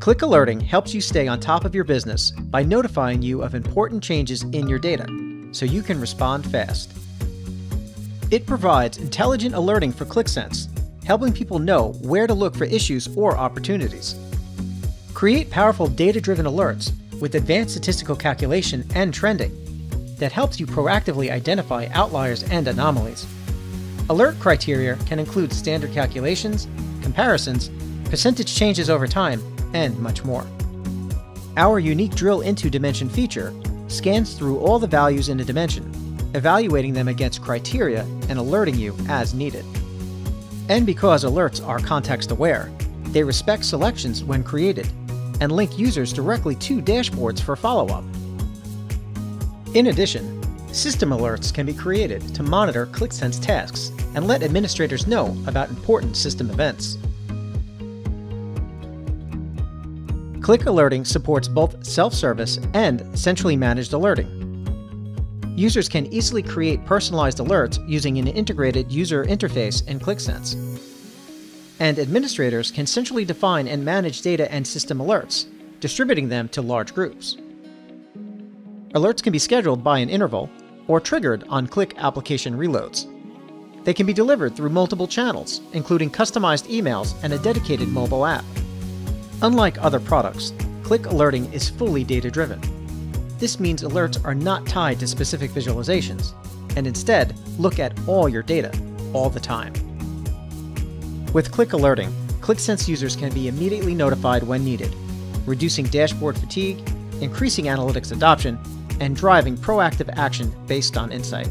Qlik Alerting helps you stay on top of your business by notifying you of important changes in your data, so you can respond fast. It provides intelligent alerting for Qlik Sense, helping people know where to look for issues or opportunities. Create powerful data-driven alerts with advanced statistical calculation and trending that helps you proactively identify outliers and anomalies. Alert criteria can include standard calculations, comparisons, percentage changes over time, and much more. Our unique Drill Into Dimension feature scans through all the values in a dimension, evaluating them against criteria and alerting you as needed. And because alerts are context-aware, they respect selections when created and link users directly to dashboards for follow-up. In addition, system alerts can be created to monitor Qlik Sense tasks and let administrators know about important system events. Qlik Alerting supports both self-service and centrally managed alerting. Users can easily create personalized alerts using an integrated user interface in Qlik Sense. And administrators can centrally define and manage data and system alerts, distributing them to large groups. Alerts can be scheduled by an interval or triggered on Qlik application reloads. They can be delivered through multiple channels, including customized emails and a dedicated mobile app. Unlike other products, Qlik Alerting is fully data-driven. This means alerts are not tied to specific visualizations, and instead look at all your data, all the time. With Qlik Alerting, Qlik Sense users can be immediately notified when needed, reducing dashboard fatigue, increasing analytics adoption, and driving proactive action based on insight.